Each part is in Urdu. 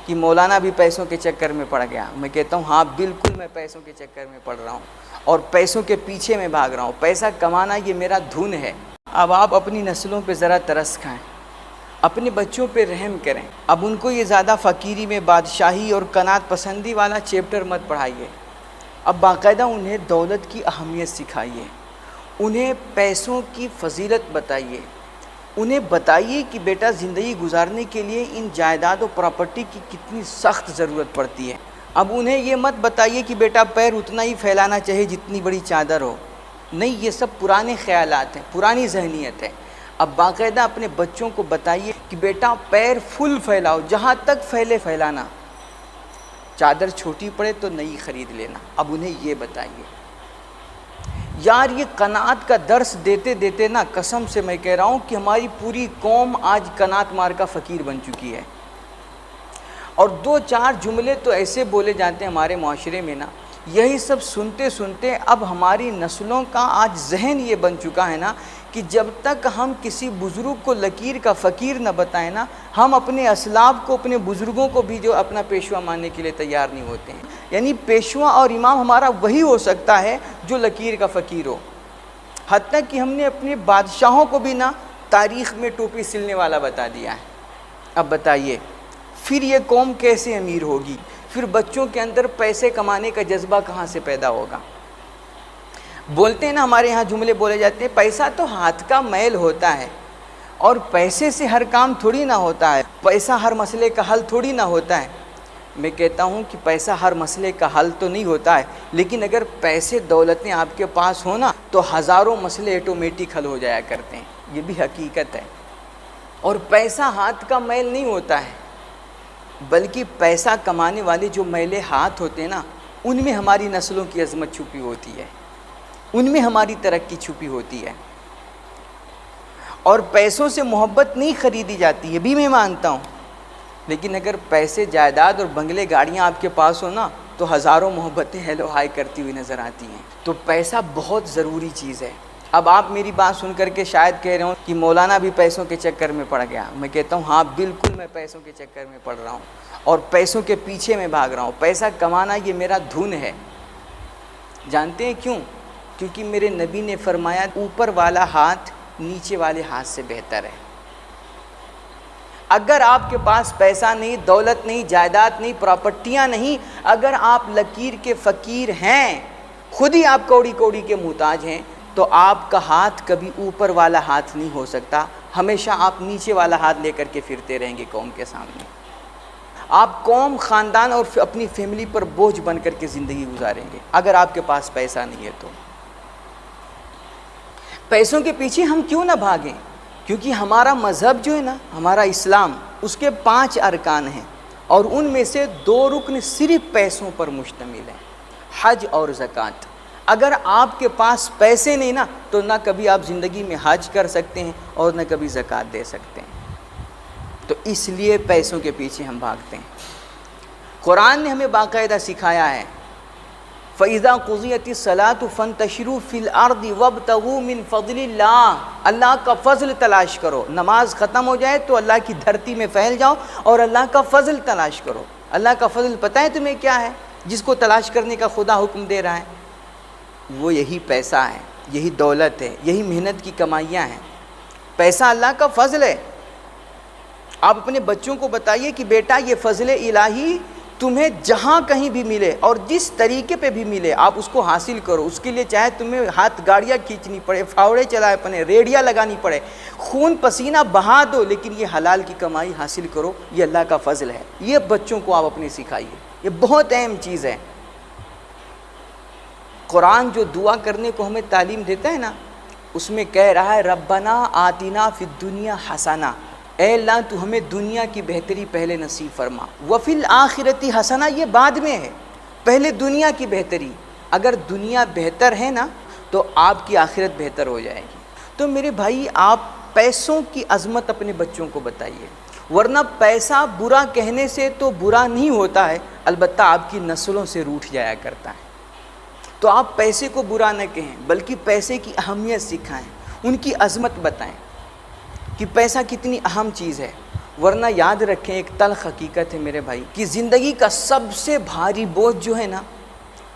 کہ مولانا بھی پیسوں کے چکر میں پڑ گیا. میں کہتا ہوں ہاں بالکل میں پیسوں کے چکر میں پڑ رہا ہوں اور پیسوں کے پیچھے میں بھاگ رہا ہوں. پیسہ کمانا یہ میرا دھن ہے. اب آپ اپنی نسلوں پہ ذرا ترس کھائیں، اپنے بچوں پہ رحم کریں. اب ان کو یہ زیادہ فقیری میں بادشاہی اور قناعت پسندی والا چیپٹر مت پڑھائیے. اب باقاعدہ انہیں دولت کی اہمیت سکھائیے، انہیں پیسوں کی فضیلت بتائیے، انہیں بتائیے کہ بیٹا زندگی گزارنے کے لیے ان جائیداد و پراپرٹی کی کتنی سخت ضرورت پڑتی ہے. اب انہیں یہ مت بتائیے کہ بیٹا پیر اتنا ہی پھیلانا چاہیے جتنی بڑی چادر ہو. نہیں، یہ سب پرانے خیالات ہیں، پرانی ذہنیت ہے. اب باقاعدہ اپنے بچوں کو بتائیے کہ بیٹا پیر فل پھیلاؤ، جہاں تک پھیلے پھیلانا، چادر چھوٹی پڑے تو نئی خرید لینا. اب انہیں یہ بتائیے. یار یہ قناعت کا درس دیتے دیتے نا قسم سے میں کہہ رہا ہوں کہ ہماری پوری قوم آج قناعت مار کا فقیر بن چکی ہے. اور دو چار جملے تو ایسے بولے جاتے ہیں ہمارے معاشرے میں نا، یہی سب سنتے سنتے اب ہماری نسلوں کا آج ذہن یہ بن چکا ہے نا کہ جب تک ہم کسی بزرگ کو لکیر کا فقیر نہ بتائیں نا، ہم اپنے اسلاف کو، اپنے بزرگوں کو بھی جو اپنا پیشوا ماننے کے لیے تیار نہیں ہوتے ہیں. یعنی پیشوا اور امام ہمارا وہی ہو سکتا ہے جو لکیر کا فقیر ہو. حتیٰ کہ ہم نے اپنے بادشاہوں کو بھی نا تاریخ میں ٹوپی سلنے والا بتا دیا ہے. اب بتائیے پھر یہ قوم کیسے امیر ہوگی؟ پھر بچوں کے اندر پیسے کمانے کا جذبہ کہاں سے پیدا ہوگا؟ بولتے ہیں نا، ہمارے ہاں جملے بولے جاتے ہیں پیسہ تو ہاتھ کا میل ہوتا ہے، اور پیسے سے ہر کام تھوڑی نہ ہوتا ہے، پیسہ ہر مسئلے کا حل تھوڑی نہ ہوتا ہے. میں کہتا ہوں کہ پیسہ ہر مسئلے کا حل تو نہیں ہوتا ہے، لیکن اگر پیسے دولتیں آپ کے پاس ہوں نا تو ہزاروں مسئلے آٹومیٹک حل ہو جایا کرتے ہیں. یہ بھی حقیقت ہے. اور پیسہ ہاتھ کا میل نہیں ہوتا ہے، بلکہ پیسہ کمانے والے جو میلے ہاتھ ہوتے ہیں نا، ان میں ہماری نسلوں کی عظمت چھپی ہوتی ہے، ان میں ہماری ترقی چھپی ہوتی ہے. اور پیسوں سے محبت نہیں خریدی جاتی، یہ بھی میں مانتا ہوں، لیکن اگر پیسے، جائیداد اور بنگلے، گاڑیاں آپ کے پاس ہو نا تو ہزاروں محبتیں ہیلو ہائی کرتی ہوئی نظر آتی ہیں. تو پیسہ بہت ضروری چیز ہے. اب آپ میری بات سن کر کے شاید کہہ رہے ہوں کہ مولانا بھی پیسوں کے چکر میں پڑ گیا. میں کہتا ہوں ہاں بالکل میں پیسوں کے چکر میں پڑ رہا ہوں اور پیسوں کے پیچھے میں بھاگ رہا ہوں. پیسہ کمانا یہ میرا دھن ہے. جانتے ہیں کیوں؟ کیونکہ میرے نبی نے فرمایا اوپر والا ہاتھ نیچے والے ہاتھ سے بہتر ہے. اگر آپ کے پاس پیسہ نہیں، دولت نہیں، جائیداد نہیں، پراپرٹیاں نہیں، اگر آپ لکیر کے فقیر ہیں، خود ہی آپ کوڑی کوڑی کے محتاج ہیں، تو آپ کا ہاتھ کبھی اوپر والا ہاتھ نہیں ہو سکتا. ہمیشہ آپ نیچے والا ہاتھ لے کر کے پھرتے رہیں گے قوم کے سامنے. آپ قوم، خاندان اور اپنی فیملی پر بوجھ بن کر کے زندگی گزاریں گے اگر آپ کے پاس پیسہ نہیں ہے تو. پیسوں کے پیچھے ہم کیوں نہ بھاگیں؟ کیونکہ ہمارا مذہب جو ہے نا، ہمارا اسلام، اس کے 5 ارکان ہیں اور ان میں سے 2 رکن صرف پیسوں پر مشتمل ہیں، حج اور زکوٰۃ. اگر آپ کے پاس پیسے نہیں نا تو نہ کبھی آپ زندگی میں حج کر سکتے ہیں اور نہ کبھی زکوٰۃ دے سکتے ہیں. تو اس لیے پیسوں کے پیچھے ہم بھاگتے ہیں. قرآن نے ہمیں باقاعدہ سکھایا ہے فَإِذَا قُضِيَتِ الصَّلَاةُ فَانتَشِرُوا فِي الْأَرْضِ وَابْتَغُوا مِن فَضْلِ اللَّهِ. اللہ کا فضل تلاش کرو. نماز ختم ہو جائے تو اللہ کی دھرتی میں پھیل جاؤ اور اللہ کا فضل تلاش کرو. اللہ کا فضل پتہ ہے تمہیں کیا ہے جس کو تلاش کرنے کا خدا حکم دے رہا ہے؟ وہ یہی پیسہ ہے، یہی دولت ہے، یہی محنت کی کمائیاں ہیں. پیسہ اللہ کا فضل ہے. آپ اپنے بچوں کو بتائیے کہ بیٹا یہ فضل الہی تمہیں جہاں کہیں بھی ملے اور جس طریقے پہ بھی ملے آپ اس کو حاصل کرو. اس کے لیے چاہے تمہیں ہاتھ گاڑیاں کھینچنی پڑے، فاوڑے چلائے پڑے، ریڑیاں لگانی پڑے، خون پسینہ بہا دو، لیکن یہ حلال کی کمائی حاصل کرو. یہ اللہ کا فضل ہے. یہ بچوں کو آپ اپنے سکھائیے. یہ بہت اہم چیز ہے. قرآن جو دعا کرنے کو ہمیں تعلیم دیتا ہے نا، اس میں کہہ رہا ہے ربنا آتنا فی الدنیا حسنہ. اے اللہ تو ہمیں دنیا کی بہتری پہلے نصیب فرما. وفی الآخرۃ حسنہ، یہ بعد میں ہے، پہلے دنیا کی بہتری. اگر دنیا بہتر ہے نا تو آپ کی آخرت بہتر ہو جائے گی. تو میرے بھائی آپ پیسوں کی عظمت اپنے بچوں کو بتائیے، ورنہ پیسہ برا کہنے سے تو برا نہیں ہوتا ہے، البتہ آپ کی نسلوں سے روٹھ جایا کرتا ہے. تو آپ پیسے کو برا نہ کہیں بلکہ پیسے کی اہمیت سکھائیں، ان کی عظمت بتائیں کہ پیسہ کتنی اہم چیز ہے. ورنہ یاد رکھیں ایک تلخ حقیقت ہے میرے بھائی کہ زندگی کا سب سے بھاری بوجھ جو ہے نا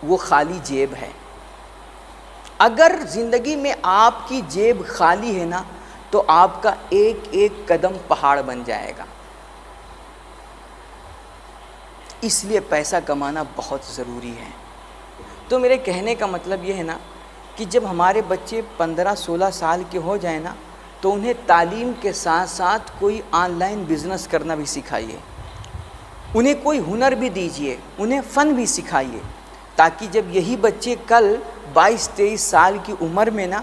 وہ خالی جیب ہے۔ اگر زندگی میں آپ کی جیب خالی ہے نا تو آپ کا ایک ایک قدم پہاڑ بن جائے گا۔ اس لیے پیسہ کمانا بہت ضروری ہے۔ تو میرے کہنے کا مطلب یہ ہے نا کہ جب ہمارے بچے 15-16 سال کے ہو جائیں نا تو انہیں تعلیم کے ساتھ ساتھ کوئی آن لائن بزنس کرنا بھی سکھائیے، انہیں کوئی ہنر بھی دیجیے، انہیں فن بھی سکھائیے، تاکہ جب یہی بچے کل 22-23 سال کی عمر میں نا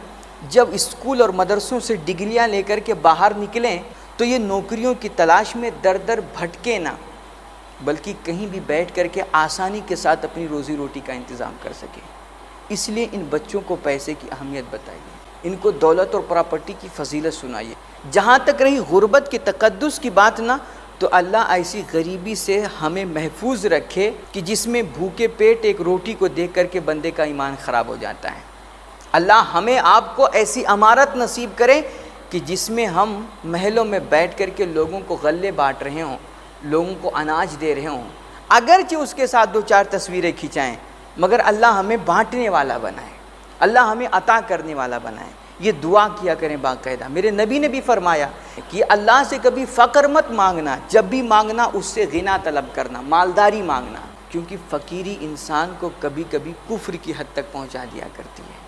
جب اسکول اور مدرسوں سے ڈگریاں لے کر کے باہر نکلیں تو یہ نوکریوں کی تلاش میں در در بھٹکے نہ، بلکہ کہیں بھی بیٹھ کر کے آسانی کے ساتھ اپنی روزی روٹی کا انتظام کر سکے۔ اس لیے ان بچوں کو پیسے کی اہمیت بتائیے، ان کو دولت اور پراپرٹی کی فضیلت سنائیے۔ جہاں تک رہی غربت کی تقدس کی بات نا، تو اللہ ایسی غریبی سے ہمیں محفوظ رکھے کہ جس میں بھوکے پیٹ ایک روٹی کو دیکھ کر کے بندے کا ایمان خراب ہو جاتا ہے۔ اللہ ہمیں آپ کو ایسی امارت نصیب کرے کہ جس میں ہم محلوں میں بیٹھ کر کے لوگوں کو غلے بانٹ رہے ہوں، لوگوں کو اناج دے رہے ہوں، اگرچہ اس کے ساتھ 2-4 تصویریں کھنچائیں، مگر اللہ ہمیں بانٹنے والا بنائے، اللہ ہمیں عطا کرنے والا بنائے۔ یہ دعا کیا کریں باقاعدہ۔ میرے نبی نے بھی فرمایا کہ اللہ سے کبھی فقر مت مانگنا، جب بھی مانگنا اس سے غنا طلب کرنا، مالداری مانگنا، کیونکہ فقیری انسان کو کبھی کبھی کفر کی حد تک پہنچا دیا کرتی ہے۔